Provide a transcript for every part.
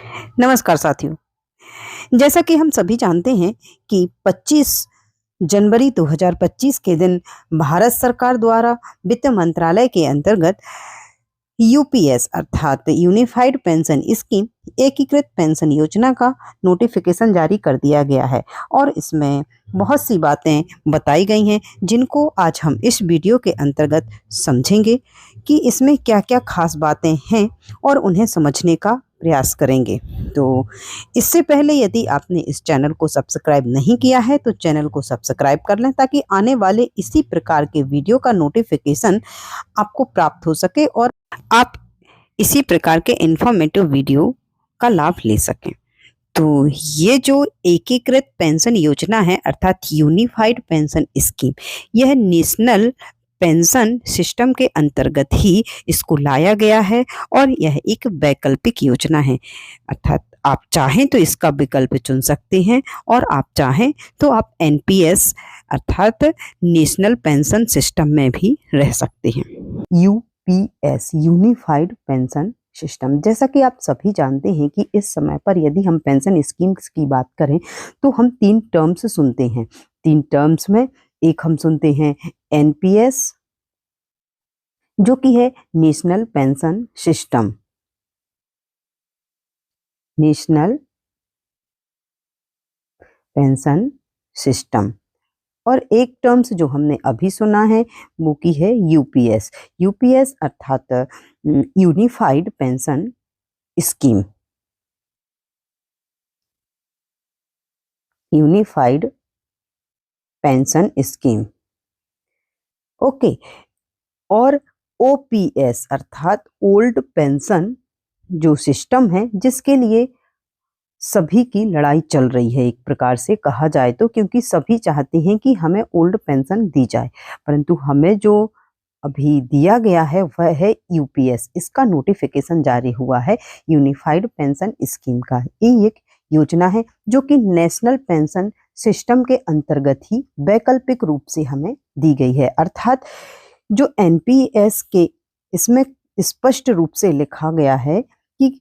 नमस्कार साथियों। जैसा कि हम सभी जानते हैं कि 25 जनवरी 2025 के दिन भारत सरकार द्वारा वित्त मंत्रालय के अंतर्गत यूपीएस अर्थात यूनिफाइड पेंशन स्कीम एकीकृत पेंशन योजना का नोटिफिकेशन जारी कर दिया गया है और इसमें बहुत सी बातें बताई गई हैं जिनको आज हम इस वीडियो के अंतर्गत समझेंगे कि इसमें क्या-क्या खास बातें हैं और उन्हें समझने का प्रयास करेंगे। तो इससे पहले यदि आपने इस चैनल को सब्सक्राइब नहीं किया है तो चैनल को सब्सक्राइब कर लें ताकि आने वाले इसी प्रकार के वीडियो का नोटिफिकेशन आपको प्राप्त हो सके और आप इसी प्रकार के इंफॉर्मेटिव वीडियो का लाभ ले सकें। तो ये जो एकीकृत पेंशन योजना है अर्थात यूनिफाइड पेंशन स्कीम, यह नेशनल पेंशन सिस्टम के अंतर्गत ही इसको लाया गया है और यह एक वैकल्पिक योजना है। अर्थात आप चाहें तो इसका विकल्प चुन सकते हैं और आप चाहें तो आप एनपीएस अर्थात नेशनल पेंशन सिस्टम में भी रह सकते हैं। यूपीएस यूनिफाइड पेंशन सिस्टम, जैसा कि आप सभी जानते हैं कि इस समय पर यदि हम पेंशन स्कीम्स की बात करें तो हम 3 टर्म्स सुनते हैं। 3 टर्म्स में एक हम सुनते हैं एनपीएस जो कि है national pension system, national pension system, और एक टर्म्स जो हमने अभी सुना है वो की है यूपीएस। यूपीएस अर्थात unified pension scheme, unified pension scheme. Okay, और ओपीएस अर्थात ओल्ड पेंशन जो सिस्टम है जिसके लिए सभी की लड़ाई चल रही है एक प्रकार से कहा जाए तो, क्योंकि सभी चाहते हैं कि हमें ओल्ड पेंशन दी जाए, परंतु हमें जो अभी दिया गया है वह है यूपीएस। इसका नोटिफिकेशन जारी हुआ है यूनिफाइड पेंशन स्कीम का। ये एक योजना है जो कि नेशनल पेंशन सिस्टम के अंतर्गत ही वैकल्पिक रूप से हमें दी गई है। अर्थात जो एनपीएस के इसमें स्पष्ट रूप से लिखा गया है कि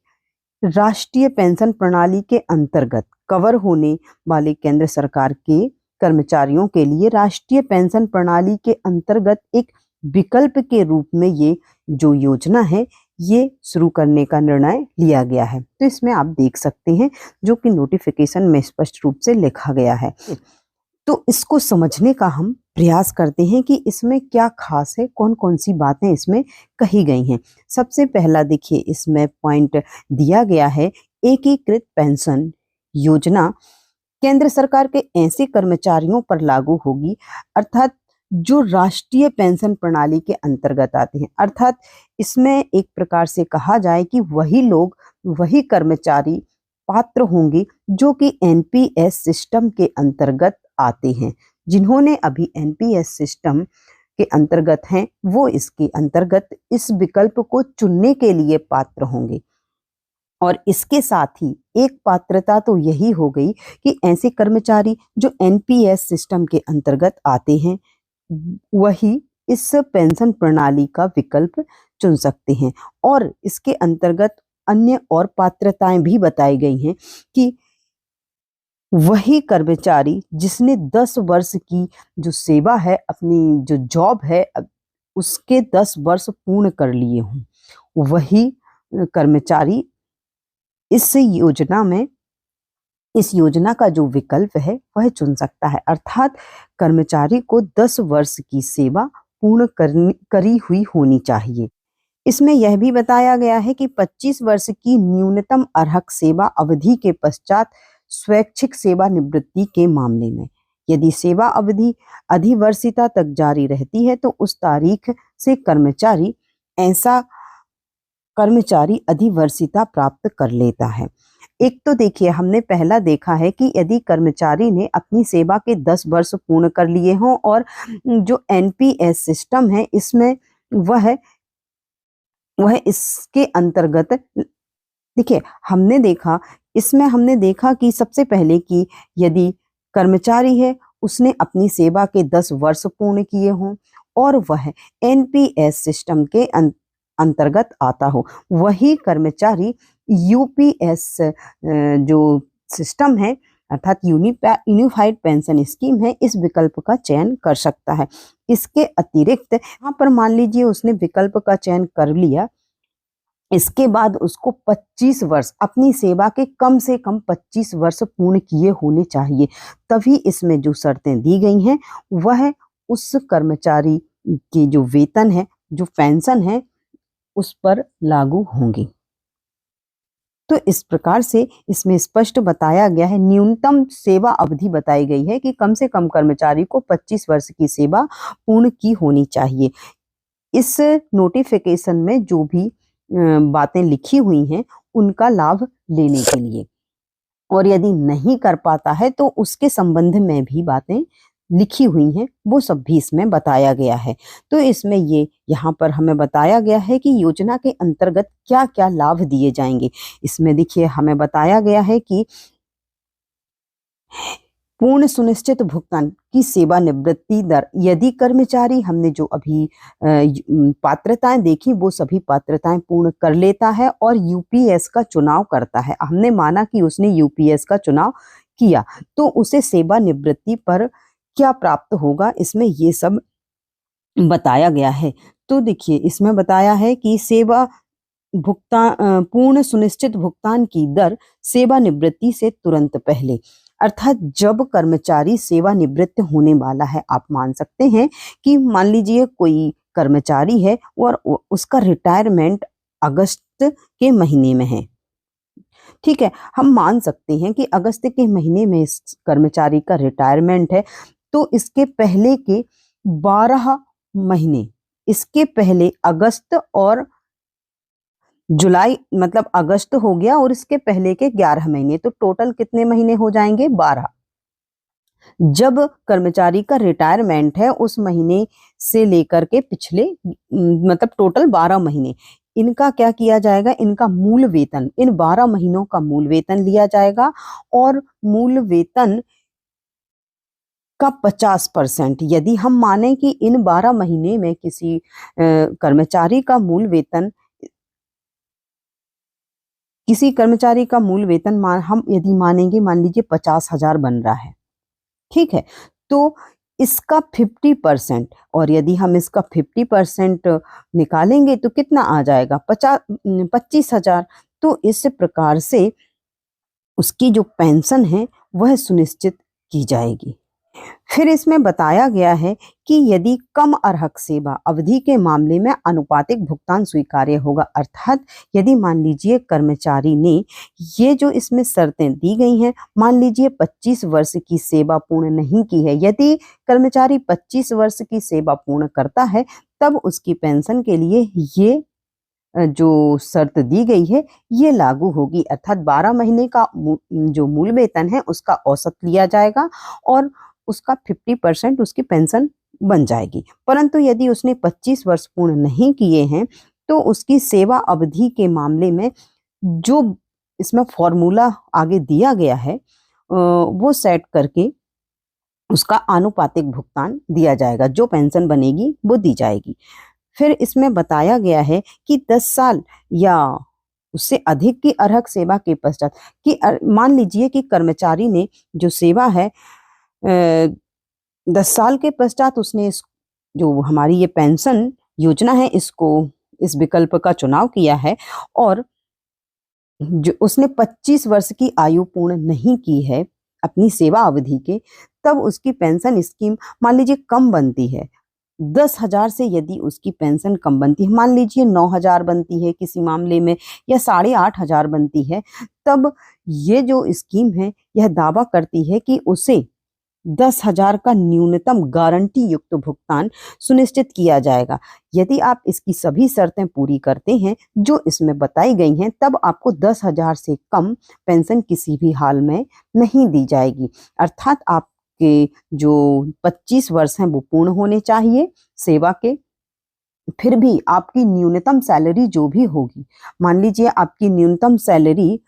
राष्ट्रीय पेंशन प्रणाली के अंतर्गत कवर होने वाले केंद्र सरकार के कर्मचारियों के लिए राष्ट्रीय पेंशन प्रणाली के अंतर्गत एक विकल्प के रूप में ये जो योजना है ये शुरू करने का निर्णय लिया गया है। तो इसमें आप देख सकते हैं जो कि नोटिफिकेशन में स्पष्ट रूप से लिखा गया है। तो इसको समझने का हम प्रयास करते हैं कि इसमें क्या खास है, कौन कौन सी बातें इसमें कही गई हैं। सबसे पहला देखिए इसमें पॉइंट दिया गया है एकीकृत पेंशन योजना केंद्र सरकार के ऐसे कर्मचारियों पर लागू होगी अर्थात जो राष्ट्रीय पेंशन प्रणाली के अंतर्गत आते हैं। अर्थात इसमें एक प्रकार से कहा जाए कि वही लोग, वही कर्मचारी पात्र होंगे जो कि एनपीएस सिस्टम के अंतर्गत आते हैं। जिन्होंने अभी एनपीएस सिस्टम के अंतर्गत हैं वो इसके अंतर्गत इस विकल्प को चुनने के लिए पात्र होंगे। और इसके साथ ही एक पात्रता तो यही हो गई कि ऐसे कर्मचारी जो एनपीएस सिस्टम के अंतर्गत आते हैं वही इस पेंशन प्रणाली का विकल्प चुन सकते हैं। और इसके अंतर्गत अन्य और पात्रताएं भी बताई गई हैं कि वही कर्मचारी जिसने 10 वर्ष की जो सेवा है, अपनी जो जॉब है उसके 10 वर्ष पूर्ण कर लिए हों, वही कर्मचारी इस योजना का जो विकल्प है वह चुन सकता है। अर्थात कर्मचारी को 10 वर्ष की सेवा पूर्ण करी हुई होनी चाहिए। इसमें यह भी बताया गया है कि 25 वर्ष की न्यूनतम अर्हक सेवा अवधि के पश्चात स्वैच्छिक सेवानिवृत्ति के मामले में यदि सेवा अवधि अधिवर्षिता तक जारी रहती है तो उस तारीख से कर्मचारी अधिवर्षिता प्राप्त कर लेता है। एक तो देखिए हमने पहला देखा है कि यदि कर्मचारी ने अपनी सेवा के 10 वर्ष पूर्ण कर लिए हों और जो एनपीएस सिस्टम है इसमें वह इसके अंतर्गत देखिए हमने देखा कि सबसे पहले कि यदि कर्मचारी है उसने अपनी सेवा के 10 वर्ष पूर्ण किए हों और वह एनपीएस सिस्टम के अंतर्गत आता हो, वही कर्मचारी यूपीएस जो सिस्टम है अर्थात यूनिफाइड पेंशन स्कीम है, इस विकल्प का चयन कर सकता है। इसके अतिरिक्त यहाँ पर मान लीजिए उसने विकल्प का चयन कर लिया, इसके बाद उसको 25 वर्ष अपनी सेवा के कम से कम 25 वर्ष पूर्ण किए होने चाहिए, तभी इसमें जो शर्तें दी गई हैं वह उस कर्मचारी की जो वेतन है, जो पेंशन है, उस पर लागू होंगी। तो इस प्रकार से इसमें स्पष्ट बताया गया है, न्यूनतम सेवा अवधि बताई गई है कि कम से कम कर्मचारी को 25 वर्ष की सेवा पूर्ण की होनी चाहिए। इस नोटिफिकेशन में जो भी बातें लिखी हुई हैं उनका लाभ लेने के लिए, और यदि नहीं कर पाता है तो उसके संबंध में भी बातें लिखी हुई हैं, वो सब भी इसमें बताया गया है। तो इसमें ये यहाँ पर हमें बताया गया है कि योजना के अंतर्गत क्या क्या लाभ दिए जाएंगे। इसमें देखिए हमें बताया गया है कि पूर्ण सुनिश्चित भुगतान की सेवानिवृत्ति दर, यदि कर्मचारी, हमने जो अभी पात्रताएं देखी वो सभी पात्रताएं पूर्ण कर लेता है और यूपीएस का चुनाव करता है, हमने माना कि उसने यूपीएस का चुनाव किया, तो उसे सेवानिवृत्ति पर क्या प्राप्त होगा, इसमें ये सब बताया गया है। तो देखिए इसमें बताया है कि सेवा भुगतान पूर्ण सुनिश्चित भुगतान की दर सेवानिवृत्ति से तुरंत पहले, अर्थात जब कर्मचारी सेवानिवृत्त होने वाला है, आप मान सकते हैं कि मान लीजिए कोई कर्मचारी है और उसका रिटायरमेंट अगस्त के महीने में है, ठीक है, हम मान सकते हैं कि अगस्त के महीने में इस कर्मचारी का रिटायरमेंट है, तो इसके पहले के 12 महीने, इसके पहले अगस्त और जुलाई, मतलब अगस्त हो गया और इसके पहले के 11 महीने, तो टोटल कितने महीने हो जाएंगे, 12। जब कर्मचारी का रिटायरमेंट है उस महीने से लेकर के पिछले मतलब टोटल 12 महीने, इनका क्या किया जाएगा, इनका मूल वेतन, इन 12 महीनों का मूल वेतन लिया जाएगा और मूल वेतन का 50%, यदि हम माने कि इन 12 महीने में किसी कर्मचारी का मूल वेतन, किसी कर्मचारी का मूल वेतन हम यदि मानेंगे, मान लीजिए 50,000 बन रहा है, ठीक है, तो इसका 50%, और यदि हम इसका 50% निकालेंगे तो कितना आ जाएगा, 25,000। तो इस प्रकार से उसकी जो पेंशन है वह सुनिश्चित की जाएगी। फिर इसमें बताया गया है कि यदि कम अर्हक सेवा अवधि के मामले में अनुपातिक भुगतान स्वीकार्य होगा, अर्थात यदि मान लीजिए कर्मचारी ने, ये जो इसमें शर्तें दी गई हैं, मान लीजिए 25 वर्ष की सेवा पूर्ण नहीं की है, यदि कर्मचारी 25 वर्ष की सेवा पूर्ण करता है तब उसकी पेंशन के लिए ये जो शर्त दी गई है ये लागू होगी, अर्थात 12 महीने का जो मूल वेतन है उसका औसत लिया जाएगा और उसका 50% उसकी पेंशन बन जाएगी। परंतु यदि उसने 25 वर्ष पूर्ण नहीं किए हैं तो उसकी सेवा अवधि के मामले में जो इसमें फॉर्मूला आगे दिया गया है वो सेट करके उसका आनुपातिक भुगतान दिया जाएगा, जो पेंशन बनेगी वो दी जाएगी। फिर इसमें बताया गया है कि 10 साल या उससे अधिक की अर्हक सेवा के पश्चात, कि मान लीजिए कि कर्मचारी ने जो सेवा है 10 साल के पश्चात उसने जो हमारी ये पेंशन योजना है इसको, इस विकल्प का चुनाव किया है और जो उसने 25 वर्ष की आयु पूर्ण नहीं की है अपनी सेवा अवधि के, तब उसकी पेंशन स्कीम मान लीजिए कम बनती है, 10,000 से यदि उसकी पेंशन कम बनती है, मान लीजिए 9,000 बनती है किसी मामले में या 8,500 बनती है, तब ये जो स्कीम है यह दावा करती है कि उसे 10,000 का न्यूनतम गारंटी युक्त भुगतान सुनिश्चित किया जाएगा। यदि आप इसकी सभी शर्तें पूरी करते हैं जो इसमें बताई गई हैं, तब आपको 10,000 से कम पेंशन किसी भी हाल में नहीं दी जाएगी, अर्थात आपके जो 25 वर्ष हैं वो पूर्ण होने चाहिए सेवा के। फिर भी आपकी न्यूनतम सैलरी जो भी होगी, मान लीजिए आपकी न्यूनतम सैलरी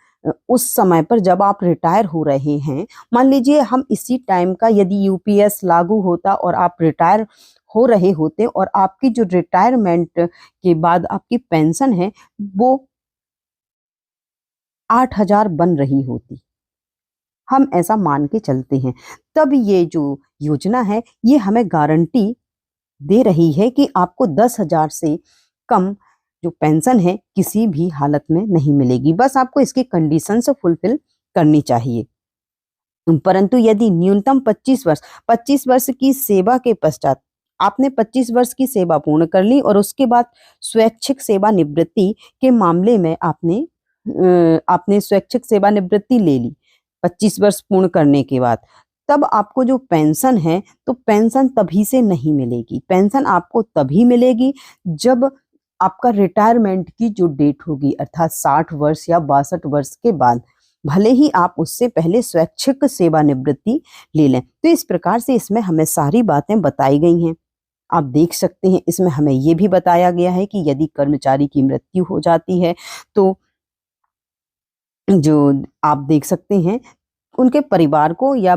उस समय पर जब आप रिटायर हो रहे हैं, मान लीजिए हम इसी टाइम का यदि यूपीएस लागू होता और आप रिटायर हो रहे होते और आपकी जो रिटायरमेंट के बाद आपकी पेंशन है वो 8,000 बन रही होती, हम ऐसा मान के चलते हैं, तब ये जो योजना है ये हमें गारंटी दे रही है कि आपको 10,000 से कम जो पेंशन है किसी भी हालत में नहीं मिलेगी। बस आपको इसकी कंडीशंस फुलफिल करनी चाहिए। परंतु यदि न्यूनतम 25 वर्ष की सेवा के पश्चात आपने 25 वर्ष की सेवा पूर्ण कर ली और उसके बाद स्वैच्छिक सेवानिवृत्ति के मामले में आपने स्वैच्छिक सेवानिवृत्ति ले ली 25 वर्ष पूर्ण करने के बाद, तब आपको जो पेंशन है तो पेंशन तभी से नहीं मिलेगी। पेंशन आपको तभी मिलेगी जब आपका रिटायरमेंट की जो डेट होगी, अर्थात 60 वर्ष या 62 वर्ष के बाद, भले ही आप उससे पहले स्वैच्छिक सेवानिवृत्ति ले लें। तो इस प्रकार से इसमें हमें सारी बातें बताई गई हैं। आप देख सकते हैं इसमें हमें ये भी बताया गया है कि यदि कर्मचारी की मृत्यु हो जाती है तो जो आप देख सकते हैं उनके परिवार को या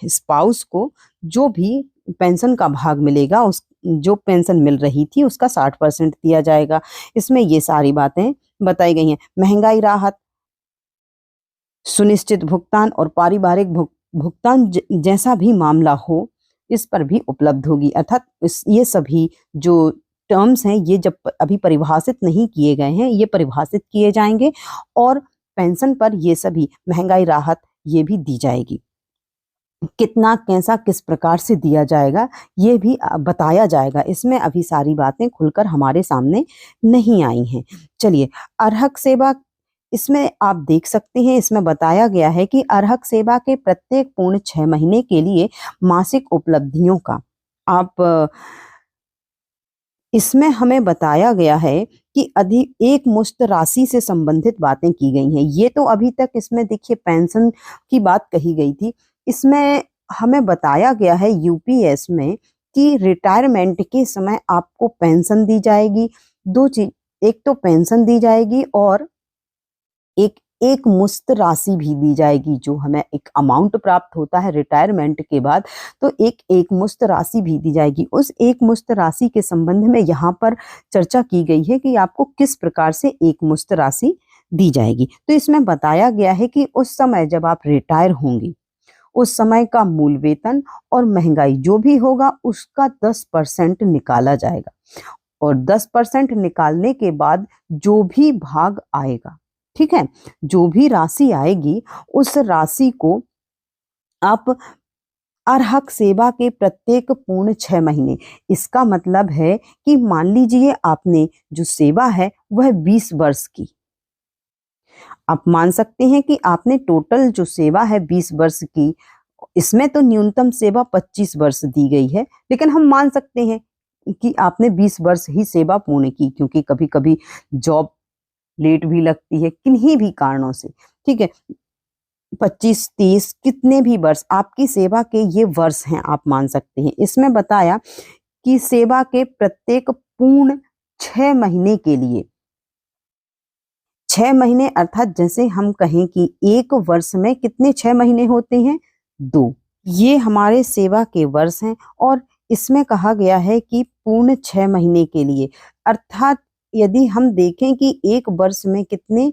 स्पाउस को जो भी पेंशन का भाग मिलेगा, उस जो पेंशन मिल रही थी उसका 60% दिया जाएगा। इसमें ये सारी बातें बताई गई हैं। महंगाई राहत, सुनिश्चित भुगतान और पारिवारिक भुगतान जैसा भी मामला हो इस पर भी उपलब्ध होगी। अर्थात ये सभी जो टर्म्स हैं ये जब अभी परिभाषित नहीं किए गए हैं, ये परिभाषित किए जाएंगे और पेंशन पर ये सभी महंगाई राहत ये भी दी जाएगी। कितना कैसा किस प्रकार से दिया जाएगा ये भी बताया जाएगा। इसमें अभी सारी बातें खुलकर हमारे सामने नहीं आई हैं। चलिए, अर्हक सेवा, इसमें आप देख सकते हैं इसमें बताया गया है कि अर्हक सेवा के प्रत्येक पूर्ण 6 महीने के लिए मासिक उपलब्धियों का इसमें हमें बताया गया है कि अधिक एक मुश्त राशि से संबंधित बातें की गई हैं। ये तो अभी तक इसमें देखिए पेंशन की बात कही गई थी। इसमें हमें बताया गया है यूपीएस में कि रिटायरमेंट के समय आपको पेंशन दी जाएगी। दो चीज, एक तो पेंशन दी जाएगी और एक मुश्त राशि भी दी जाएगी। जो हमें एक अमाउंट प्राप्त होता है रिटायरमेंट के बाद, तो एक मुश्त राशि भी दी जाएगी। उस एक मुश्त राशि के संबंध में यहाँ पर चर्चा की गई है कि आपको किस प्रकार से एक मुश्त राशि दी जाएगी। तो इसमें बताया गया है कि उस समय जब आप रिटायर होंगे उस समय का मूल वेतन और महंगाई जो भी होगा उसका 10% निकाला जाएगा और 10% निकालने के बाद जो भी भाग आएगा, ठीक है, जो भी राशि आएगी उस राशि को आप अर्हक सेवा के प्रत्येक पूर्ण 6 महीने, इसका मतलब है कि मान लीजिए आपने जो सेवा है वह 20 वर्ष की, आप मान सकते हैं कि आपने टोटल जो सेवा है 20 वर्ष की, इसमें तो न्यूनतम सेवा 25 वर्ष दी गई है, लेकिन हम मान सकते हैं कि आपने 20 वर्ष ही सेवा पूर्ण की, क्योंकि कभी कभी जॉब लेट भी लगती है किन्हीं भी कारणों से, ठीक है। 25, 30 कितने भी वर्ष आपकी सेवा के ये वर्ष हैं, आप मान सकते हैं। इसमें बताया कि सेवा के प्रत्येक पूर्ण 6 महीने के लिए, 6 महीने अर्थात जैसे हम कहें कि एक वर्ष में कितने 6 महीने होते हैं, 2, ये हमारे सेवा के वर्ष हैं। और इसमें कहा गया है कि पूर्ण 6 महीने के लिए, अर्थात यदि हम देखें कि एक वर्ष में कितने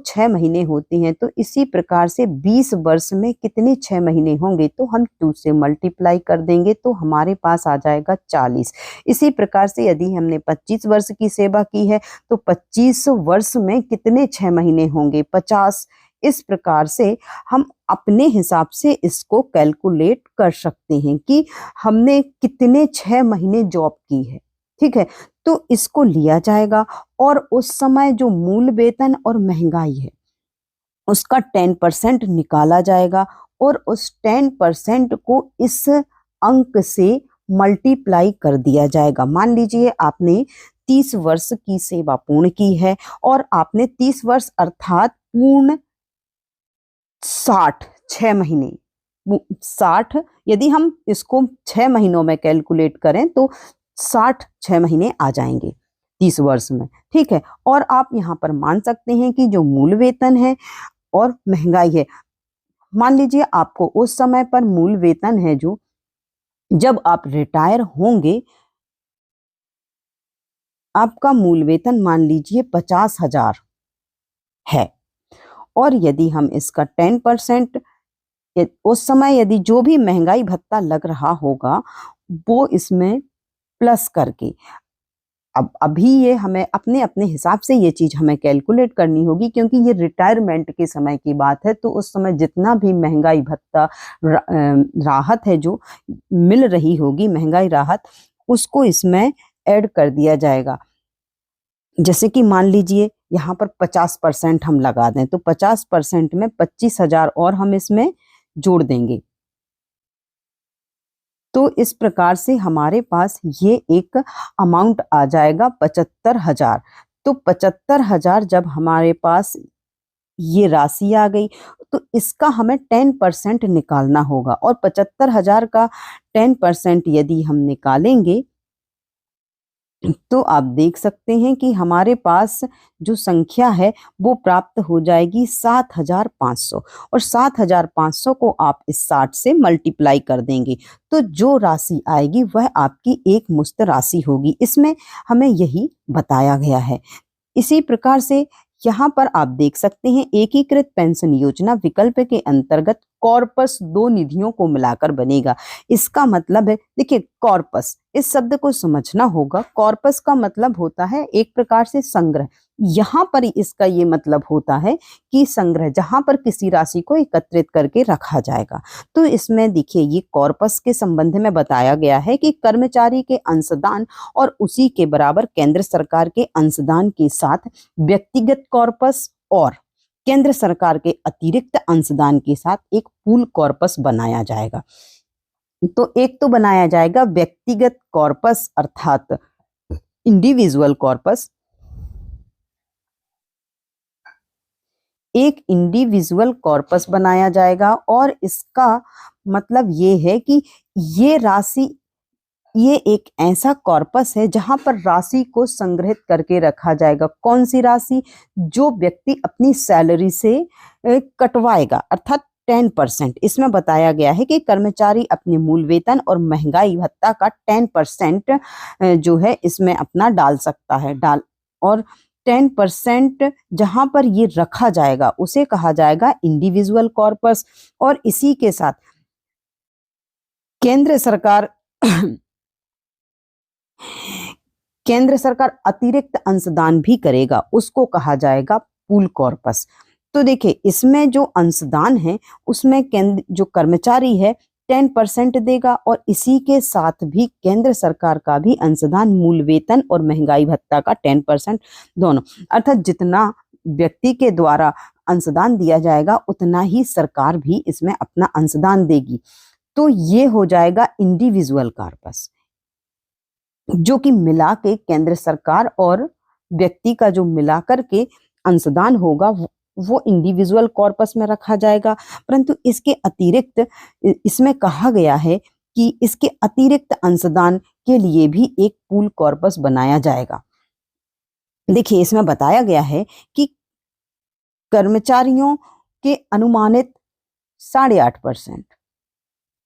6 महीने होते हैं, तो इसी प्रकार से 20 वर्ष में कितने 6 महीने होंगे, तो हम 2 से मल्टीप्लाई कर देंगे तो हमारे पास आ जाएगा 40। इसी प्रकार से यदि हमने 25 वर्ष की सेवा की है तो 25 वर्ष में कितने 6 महीने होंगे, 50। इस प्रकार से हम अपने हिसाब से इसको कैलकुलेट कर सकते हैं कि हमने कितने 6 महीने जॉब की है, ठीक है। तो इसको लिया जाएगा और उस समय जो मूल वेतन और महंगाई है उसका 10% निकाला जाएगा और उस 10% को इस अंक से मल्टीप्लाई कर दिया जाएगा। मान लीजिए आपने 30 वर्ष की सेवा पूर्ण की है और आपने 30 वर्ष अर्थात पूर्ण 60 6 महीने, 60 यदि हम इसको 6 महीनों में कैलकुलेट करें तो 60 6 महीने आ जाएंगे 30 वर्ष में, ठीक है। और आप यहाँ पर मान सकते हैं कि जो मूल वेतन है और महंगाई है, मान लीजिए आपको उस समय पर मूल वेतन है जो जब आप रिटायर होंगे आपका मूल वेतन मान लीजिए 50,000 है, और यदि हम इसका 10% उस समय यदि जो भी महंगाई भत्ता लग रहा होगा वो इसमें प्लस करके, अब अभी ये हमें अपने अपने हिसाब से ये चीज हमें कैलकुलेट करनी होगी, क्योंकि ये रिटायरमेंट के समय की बात है। तो उस समय जितना भी महंगाई भत्ता राहत है जो मिल रही होगी, महंगाई राहत, उसको इसमें ऐड कर दिया जाएगा। जैसे कि मान लीजिए यहाँ पर 50% हम लगा दें, तो 50% में 25,000 और हम इसमें जोड़ देंगे। तो इस प्रकार से हमारे पास ये एक अमाउंट आ जाएगा 75,000। तो 75,000 जब हमारे पास ये राशि आ गई तो इसका हमें 10% निकालना होगा, और 75,000 का 10% यदि हम निकालेंगे तो आप देख सकते हैं कि हमारे पास जो संख्या है वो प्राप्त हो जाएगी 7,500, और 7,500 को आप इस 60 से मल्टीप्लाई कर देंगे तो जो राशि आएगी वह आपकी एक मुश्त राशि होगी। इसमें हमें यही बताया गया है। इसी प्रकार से यहाँ पर आप देख सकते हैं एकीकृत पेंशन योजना विकल्प के अंतर्गत कॉर्पस दो निधियों को मिलाकर बनेगा। इसका मतलब है, देखिए कॉर्पस, इस शब्द को समझना होगा। कॉर्पस का मतलब होता है एक प्रकार से संग्रह। यहाँ पर इसका ये मतलब होता है कि संग्रह, जहां पर किसी राशि को एकत्रित करके रखा जाएगा। तो इसमें देखिए ये कॉर्पस के संबंध में बताया गया है कि कर्मचारी के अंशदान और उसी के बराबर केंद्र सरकार के अंशदान के साथ व्यक्तिगत कॉर्पस और केंद्र सरकार के अतिरिक्त अंशदान के साथ एक पूल कॉर्पस बनाया जाएगा। तो एक तो बनाया जाएगा व्यक्तिगत कॉर्पस अर्थात इंडिविजुअल कॉर्पस, एक इंडिविजुअल कॉर्पस बनाया जाएगा, और इसका मतलब ये है कि ये राशि, ये एक ऐसा कॉर्पस है जहां पर राशि को संग्रहित करके रखा जाएगा। कौन सी राशि? जो व्यक्ति अपनी सैलरी से कटवाएगा, अर्थात 10%। इसमें बताया गया है कि कर्मचारी अपने मूल वेतन और महंगाई भत्ता का 10% जो है इसमें अपना डाल सकता है, और 10% जहां पर ये रखा जाएगा उसे कहा जाएगा इंडिविजुअल कॉर्पस। और इसी के साथ केंद्र सरकार केंद्र सरकार अतिरिक्त अंशदान भी करेगा, उसको कहा जाएगा पूल कॉर्पस। तो देखिए इसमें जो अंशदान है उसमें केंद्र जो कर्मचारी है 10% देगा, और इसी के साथ भी केंद्र सरकार का भी अंशदान मूल वेतन और महंगाई भत्ता का 10% दोनों, अर्थात जितना व्यक्ति के द्वारा अंशदान दिया जाएगा उतना ही सरकार भी इसमें अपना अंशदान देगी। तो ये हो जाएगा इंडिविजुअल कॉर्पस, जो कि मिला के केंद्र सरकार और व्यक्ति का जो मिलाकर के अंशदान होगा वो इंडिविजुअल कॉर्पस में रखा जाएगा। परंतु इसके अतिरिक्त इसमें कहा गया है कि इसके अतिरिक्त अंशदान के लिए भी एक पूल कॉर्पस बनाया जाएगा। देखिए इसमें बताया गया है कि कर्मचारियों के अनुमानित 8.5%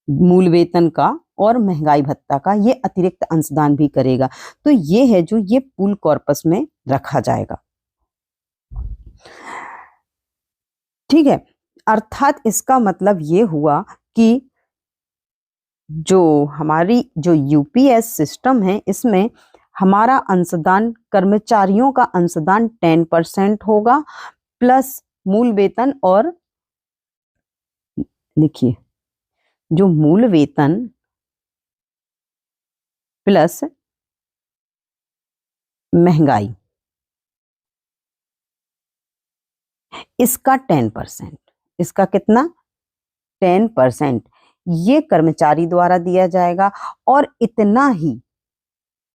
मूल वेतन का और महंगाई भत्ता का ये अतिरिक्त अंशदान भी करेगा। तो ये है जो ये पूल कॉर्पस में रखा जाएगा। ठीक है, अर्थात इसका मतलब ये हुआ कि जो हमारी जो यूपीएस सिस्टम है इसमें हमारा अंशदान, कर्मचारियों का अंशदान 10% होगा प्लस मूल वेतन, और देखिए जो मूल वेतन प्लस महंगाई, इसका 10%, इसका कितना 10% ये कर्मचारी द्वारा दिया जाएगा, और इतना ही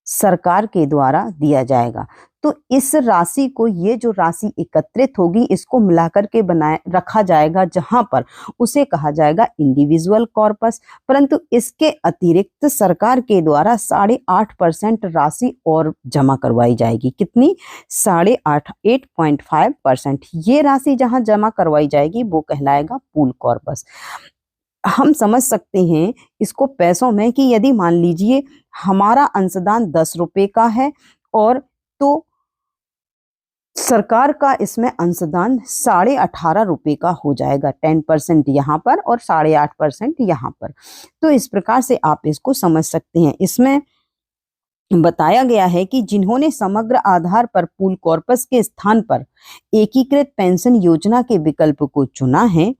सरकार के द्वारा दिया जाएगा। तो इस राशि को, ये जो राशि एकत्रित होगी इसको मिलाकर के बनाए रखा जाएगा, जहां पर उसे कहा जाएगा इंडिविजुअल कॉर्पस। परंतु इसके अतिरिक्त सरकार के द्वारा 8.5% राशि और जमा करवाई जाएगी। कितनी? 8.5%। ये राशि जहां जमा करवाई जाएगी वो कहलाएगा पूल कॉर्पस। हम समझ सकते हैं इसको पैसों में कि यदि मान लीजिए हमारा अंशदान 10 रुपए का है, और तो सरकार का इसमें अंशदान 18.5 रुपये का हो जाएगा। 10% यहाँ पर और 8.5% यहाँ पर। तो इस प्रकार से आप इसको समझ सकते हैं। इसमें बताया गया है कि जिन्होंने समग्र आधार पर पूल कॉर्पस के स्थान पर एकीकृत पेंशन योजना के विकल्प को चुना है,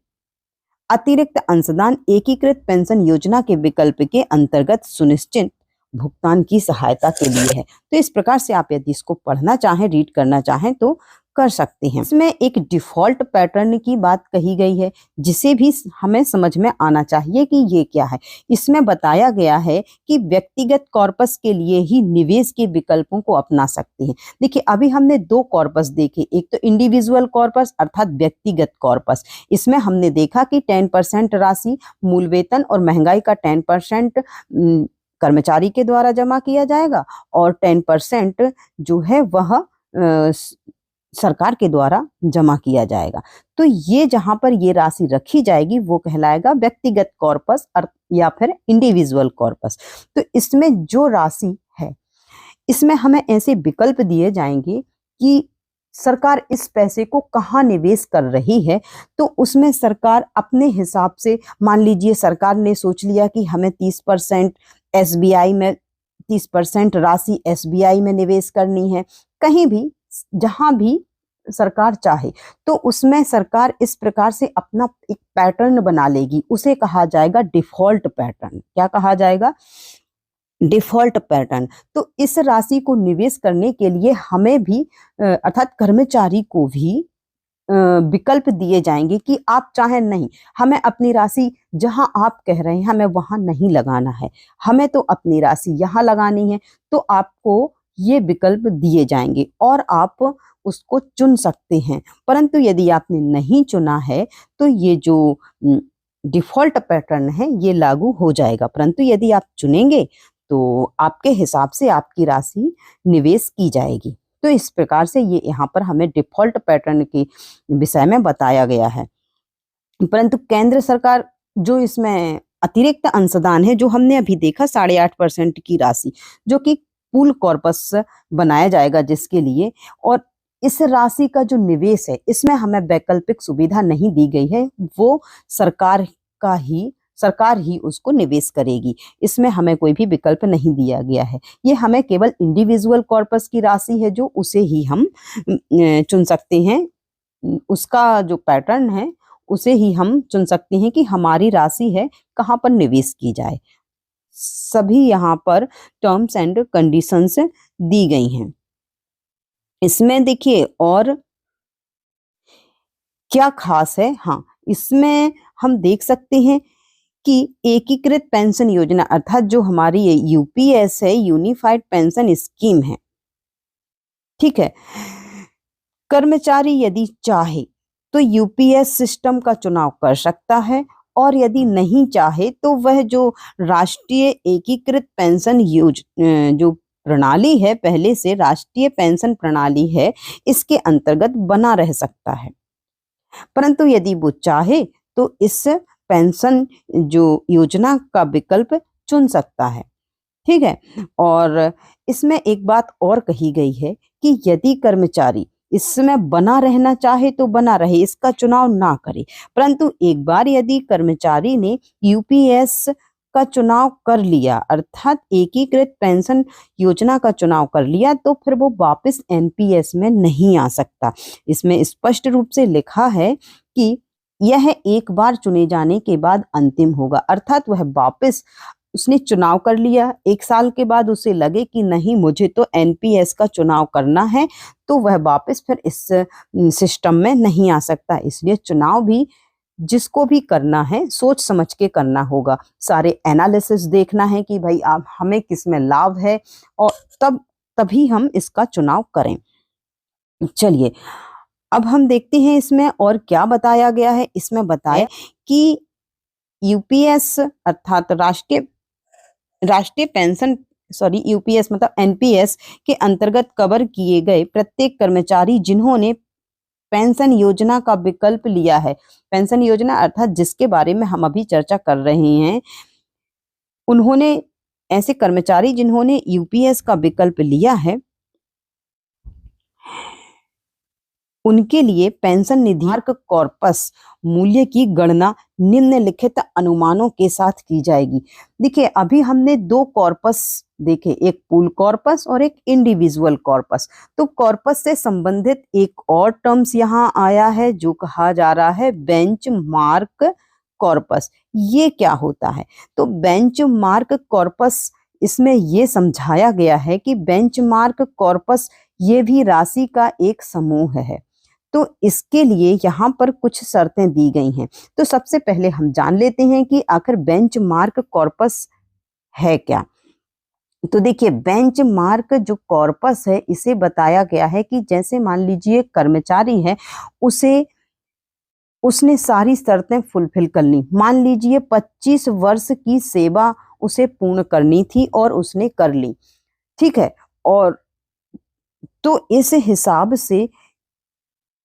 अतिरिक्त अंशदान एकीकृत पेंशन योजना के विकल्प के अंतर्गत सुनिश्चित भुगतान की सहायता के लिए है। तो इस प्रकार से आप यदि इसको पढ़ना चाहें, रीड करना चाहें तो कर सकते हैं। इसमें एक डिफॉल्ट पैटर्न की बात कही गई है, जिसे भी हमें समझ में आना चाहिए कि ये क्या है। इसमें बताया गया है कि व्यक्तिगत कॉर्पस के लिए ही निवेश के विकल्पों को अपना सकते हैं। देखिए, अभी हमने 2 कॉर्पस देखे, एक तो इंडिविजुअल कॉर्पस अर्थात व्यक्तिगत कॉर्पस। इसमें हमने देखा कि 10% राशि मूल वेतन और महंगाई का 10% कर्मचारी के द्वारा जमा किया जाएगा और 10% जो है वह सरकार के द्वारा जमा किया जाएगा। तो ये जहां पर ये राशि रखी जाएगी वो कहलाएगा व्यक्तिगत कॉर्पस या फिर इंडिविजुअल कॉर्पस। तो इसमें जो राशि है, इसमें हमें ऐसे विकल्प दिए जाएंगे कि सरकार इस पैसे को कहाँ निवेश कर रही है। तो उसमें सरकार अपने हिसाब से, मान लीजिए सरकार ने सोच लिया कि हमें 30% एसबीआई में, 30% राशि एसबीआई में निवेश करनी है, कहीं भी जहां भी सरकार चाहे, तो उसमें सरकार इस प्रकार से अपना एक पैटर्न बना लेगी। उसे कहा जाएगा डिफॉल्ट पैटर्न। क्या कहा जाएगा? Default pattern. तो इस राशि को निवेश करने के लिए हमें भी अर्थात कर्मचारी को भी विकल्प दिए जाएंगे कि आप चाहे नहीं, हमें अपनी राशि जहां आप कह रहे हैं हमें वहां नहीं लगाना है, हमें तो अपनी राशि यहाँ लगानी है। तो आपको ये विकल्प दिए जाएंगे और आप उसको चुन सकते हैं। परंतु यदि आपने नहीं चुना है तो ये जो डिफॉल्ट पैटर्न है ये लागू हो जाएगा। परंतु यदि आप चुनेंगे तो आपके हिसाब से आपकी राशि निवेश की जाएगी। तो इस प्रकार से ये यहाँ पर हमें डिफॉल्ट पैटर्न के विषय में बताया गया है। परंतु केंद्र सरकार जो इसमें अतिरिक्त अंशदान है, जो हमने अभी देखा 8.5% की राशि, जो कि पूल कॉर्पस बनाया जाएगा जिसके लिए, और इस राशि का जो निवेश है इसमें हमें वैकल्पिक सुविधा नहीं दी गई है। वो सरकार ही उसको निवेश करेगी। इसमें हमें कोई भी विकल्प नहीं दिया गया है। ये हमें केवल इंडिविजुअल कॉर्पस की राशि है जो उसे ही हम चुन सकते हैं। उसका जो पैटर्न है उसे ही हम चुन सकते हैं कि हमारी राशि है कहाँ पर निवेश की जाए। सभी यहाँ पर टर्म्स एंड कंडीशंस दी गई हैं। इसमें देखिए और क्या खास है, हाँ, इसमें हम देख सकते हैं कि एकीकृत पेंशन योजना अर्थात जो हमारी यूपीएस है, यूनिफाइड पेंशन स्कीम है, ठीक है। कर्मचारी यदि चाहे तो यूपीएस सिस्टम का चुनाव कर सकता है और यदि नहीं चाहे तो वह जो राष्ट्रीय एकीकृत पेंशन जो प्रणाली है, पहले से राष्ट्रीय पेंशन प्रणाली है, इसके अंतर्गत बना रह सकता है। परंतु यदि वो चाहे तो इस पेंशन जो योजना का विकल्प चुन सकता है, ठीक है। और इसमें एक बात और कही गई है कि यदि कर्मचारी इसमें बना रहना चाहे तो बना रहे, इसका चुनाव ना करे। परंतु एक बार यदि कर्मचारी ने यूपीएस का चुनाव कर लिया अर्थात एकीकृत पेंशन योजना का चुनाव कर लिया, तो फिर वो वापस एनपीएस में नहीं आ सकता। इसमें स्पष्ट रूप से लिखा है कि यह एक बार चुने जाने के बाद अंतिम होगा। अर्थात वह वापस, उसने चुनाव कर लिया, 1 साल के बाद उसे लगे कि नहीं मुझे तो एनपीएस का चुनाव करना है, तो वह वापस फिर इस सिस्टम में नहीं आ सकता। इसलिए चुनाव भी जिसको भी करना है सोच समझ के करना होगा। सारे एनालिसिस देखना है कि भाई आप हमें किस में लाभ है और तभी हम इसका चुनाव करें। चलिए अब हम देखते हैं इसमें और क्या बताया गया है। इसमें बताया कि यूपीएस अर्थात राष्ट्रीय पेंशन यूपीएस मतलब एनपीएस के अंतर्गत कवर किए गए प्रत्येक कर्मचारी जिन्होंने पेंशन योजना का विकल्प लिया है, पेंशन योजना अर्थात जिसके बारे में हम अभी चर्चा कर रहे हैं, उन्होंने, ऐसे कर्मचारी जिन्होंने यूपीएस का विकल्प लिया है, उनके लिए पेंशन निधिधारक कॉर्पस मूल्य की गणना निम्नलिखित अनुमानों के साथ की जाएगी। देखिए, अभी हमने दो कॉर्पस देखे, एक पूल कॉर्पस और एक इंडिविजुअल कॉर्पस। तो कॉर्पस से संबंधित एक और टर्म्स यहाँ आया है जो कहा जा रहा है बेंचमार्क कॉर्पस। ये क्या होता है? तो बेंचमार्क कॉर्पस, इसमें ये समझाया गया है कि बेंचमार्क कॉर्पस ये भी राशि का एक समूह है। तो इसके लिए यहाँ पर कुछ शर्तें दी गई हैं। तो सबसे पहले हम जान लेते हैं कि आखिर बेंचमार्क कॉर्पस है क्या। तो देखिए, बेंचमार्क जो कॉर्पस है, इसे बताया गया है कि जैसे मान लीजिए कर्मचारी है, उसने सारी शर्तें फुलफिल कर ली। मान लीजिए 25 वर्ष की सेवा उसे पूर्ण करनी थी और उसने कर ली, ठीक है। और तो इस हिसाब से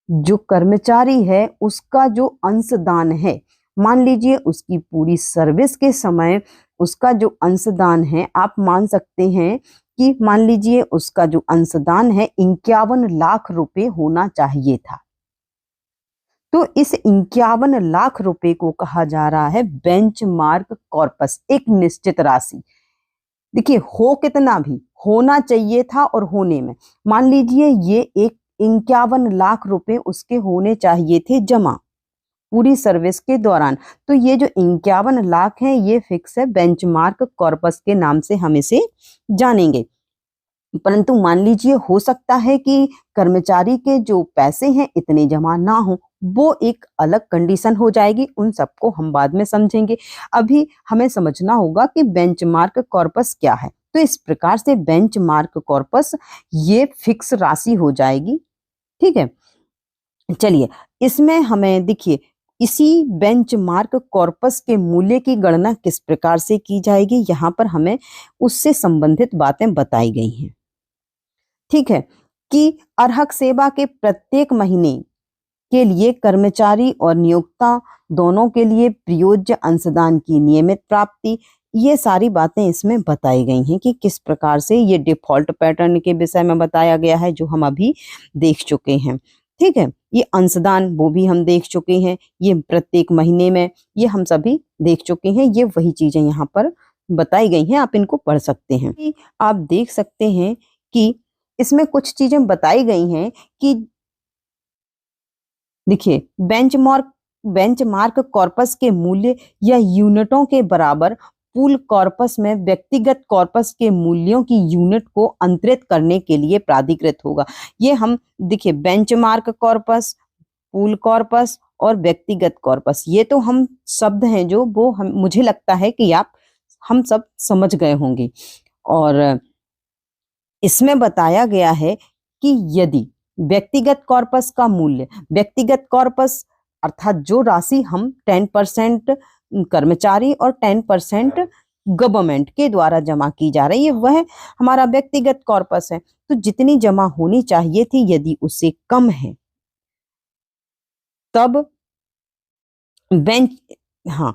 जो कर्मचारी है उसका जो अंशदान है, मान लीजिए उसकी पूरी सर्विस के समय उसका जो अंशदान है, आप मान सकते हैं कि मान लीजिए उसका जो अंशदान है 51 लाख रुपए होना चाहिए था। तो इस 51 लाख रुपए को कहा जा रहा है बेंचमार्क कॉर्पस, एक निश्चित राशि। देखिए, हो कितना भी होना चाहिए था और होने में, मान लीजिए ये एक 51 लाख रुपए उसके होने चाहिए थे जमा पूरी सर्विस के दौरान। तो ये जो 51 लाख है ये फिक्स है, बेंचमार्क कॉर्पस के नाम से हम इसे जानेंगे। परंतु मान लीजिए हो सकता है कि कर्मचारी के जो पैसे हैं इतने जमा ना हो, वो एक अलग कंडीशन हो जाएगी, उन सबको हम बाद में समझेंगे। अभी हमें समझना होगा कि बेंचमार्क कॉर्पस क्या है। तो इस प्रकार से बेंचमार्क कॉर्पस ये फिक्स राशि हो जाएगी, ठीक है। चलिए, इसमें हमें देखिए इसी बेंचमार्क कॉर्पस के मूल्य की गणना किस प्रकार से की जाएगी, यहाँ पर हमें उससे संबंधित बातें बताई गई हैं, ठीक है। कि अर्हक सेवा के प्रत्येक महीने के लिए कर्मचारी और नियोक्ता दोनों के लिए प्रयोज्य अंशदान की नियमित प्राप्ति, ये सारी बातें इसमें बताई गई हैं कि किस प्रकार से ये डिफॉल्ट पैटर्न के विषय में बताया गया है जो हम अभी देख चुके हैं, ठीक है। ये अंशदान वो भी हम देख चुके हैं, ये प्रत्येक महीने में ये हम सभी देख चुके हैं। ये वही चीजें यहाँ पर बताई गई हैं, आप इनको पढ़ सकते हैं। आप देख सकते हैं कि इसमें कुछ चीजें बताई गई हैं कि देखिए, बेंचमार्क कॉर्पस के मूल्य या यूनिटों के बराबर पूल कॉर्पस में व्यक्तिगत कॉर्पस के मूल्यों की यूनिट को अंतरित करने के लिए प्राधिकृत होगा। ये हम देखिए, बेंचमार्क कॉर्पस, पूल कॉर्पस और व्यक्तिगत कॉर्पस, ये तो हम शब्द हैं जो वो हम मुझे लगता है कि हम सब समझ गए होंगे। और इसमें बताया गया है कि यदि व्यक्तिगत कॉर्पस का मूल्य, व्यक्तिगत कॉर्पस अर्थात जो राशि हम 10% कर्मचारी और 10% गवर्नमेंट के द्वारा जमा की जा रही है, वह हमारा व्यक्तिगत कॉर्पस है। तो जितनी जमा होनी चाहिए थी यदि उससे कम है तब बेंच हाँ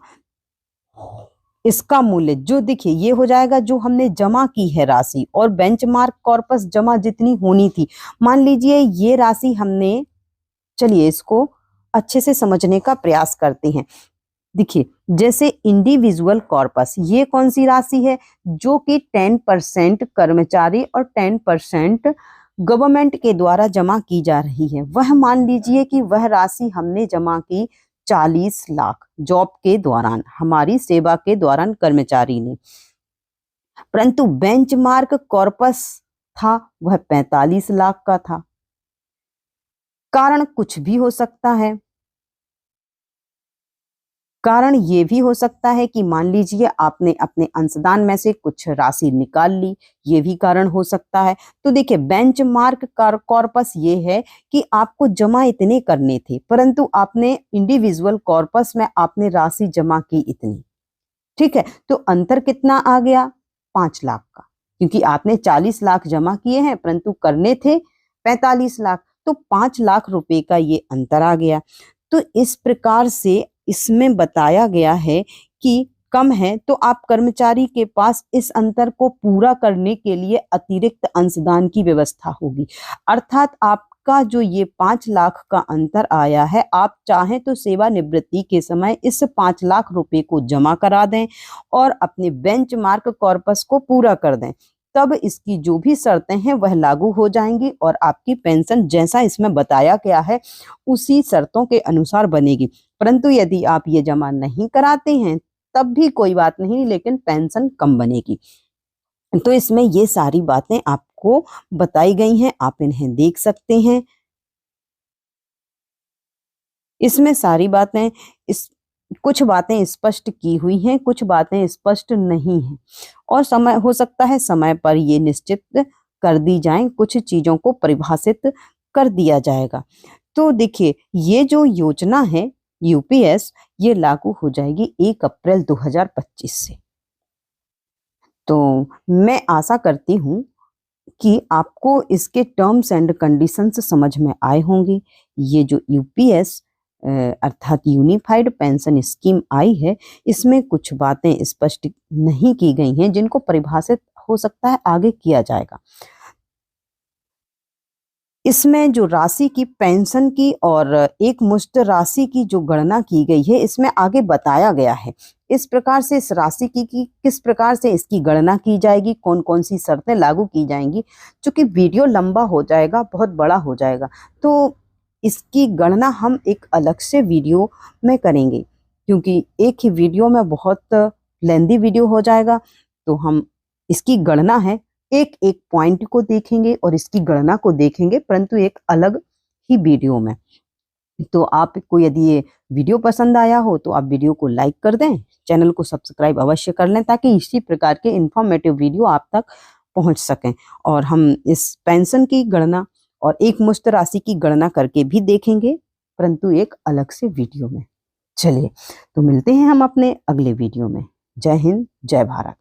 इसका मूल्य जो देखिए ये हो जाएगा जो हमने जमा की है राशि, और बेंचमार्क कॉर्पस जमा जितनी होनी थी। मान लीजिए ये राशि हमने, चलिए इसको अच्छे से समझने का प्रयास करते हैं। देखिए, जैसे इंडिविजुअल कॉर्पस, ये कौन सी राशि है? जो कि 10% कर्मचारी और 10% गवर्नमेंट के द्वारा जमा की जा रही है। वह मान लीजिए कि वह राशि हमने जमा की 40 लाख जॉब के दौरान, हमारी सेवा के दौरान कर्मचारी ने, परंतु बेंचमार्क कॉर्पस था वह 45 लाख का था। कारण कुछ भी हो सकता है। कारण ये भी हो सकता है कि मान लीजिए आपने अपने अंशदान में से कुछ राशि निकाल ली, ये भी कारण हो सकता है। तो देखिए, बेंचमार्क कॉर्पस ये है कि आपको जमा इतने करने थे, परंतु आपने इंडिविजुअल कॉर्पस में आपने राशि जमा की इतनी, ठीक है। तो अंतर कितना आ गया? 5 लाख का, क्योंकि आपने 40 लाख जमा किए हैं परंतु करने थे 45 लाख, तो 5 लाख रुपए का ये अंतर आ गया। तो इस प्रकार से इसमें बताया गया है कि कम है तो आप कर्मचारी के पास इस अंतर को पूरा करने के लिए अतिरिक्त अंशदान की व्यवस्था होगी। अर्थात आपका जो ये 5 लाख का अंतर आया है, आप चाहें तो सेवानिवृत्ति के समय इस 5 लाख रुपए को जमा करा दें और अपने बेंचमार्क कॉर्पस को पूरा कर दें। तब इसकी जो भी शर्तें हैं वह लागू हो जाएंगी और आपकी पेंशन जैसा इसमें बताया गया है उसी शर्तों के अनुसार बनेगी। परंतु यदि आप ये जमा नहीं कराते हैं तब भी कोई बात नहीं, लेकिन पेंशन कम बनेगी। तो इसमें ये सारी बातें आपको बताई गई हैं, आप इन्हें देख सकते हैं। इसमें सारी बातें इस कुछ बातें स्पष्ट की हुई हैं, कुछ बातें स्पष्ट नहीं हैं और समय हो सकता है समय पर ये निश्चित कर दी जाएं, कुछ चीज़ों को परिभाषित कर दिया जाएगा। तो देखिए ये जो योजना है यूपीएस, ये लागू हो जाएगी 1 अप्रैल 2025 से। तो मैं आशा करती हूँ कि आपको इसके टर्म्स एंड कंडीशंस समझ में आए होंगे। ये जो यूपीएस अर्थात यूनिफाइड पेंशन स्कीम आई है, इसमें कुछ बातें स्पष्ट नहीं की गई हैं जिनको परिभाषित हो सकता है आगे किया जाएगा। इसमें जो राशि की पेंशन की और एक मुश्त राशि की जो गणना की गई है, इसमें आगे बताया गया है इस प्रकार से इस राशि की किस प्रकार से इसकी गणना की जाएगी, कौन कौन सी शर्तें लागू की जाएंगी। चूंकि वीडियो लंबा हो जाएगा, बहुत बड़ा हो जाएगा, तो इसकी गणना हम एक अलग से वीडियो में करेंगे, क्योंकि एक ही वीडियो में बहुत लेंदी वीडियो हो जाएगा। तो हम इसकी गणना है एक एक पॉइंट को देखेंगे और इसकी गणना को देखेंगे, परंतु एक अलग ही वीडियो में। तो आपको यदि ये वीडियो पसंद आया हो तो आप वीडियो को लाइक कर दें, चैनल को सब्सक्राइब अवश्य कर लें ताकि इसी प्रकार के इंफॉर्मेटिव वीडियो आप तक पहुंच सकें। और हम इस पेंशन की गणना और एक मुश्त राशि की गणना करके भी देखेंगे, परंतु एक अलग से वीडियो में। चलिए तो मिलते हैं हम अपने अगले वीडियो में। जय हिंद, जय भारत।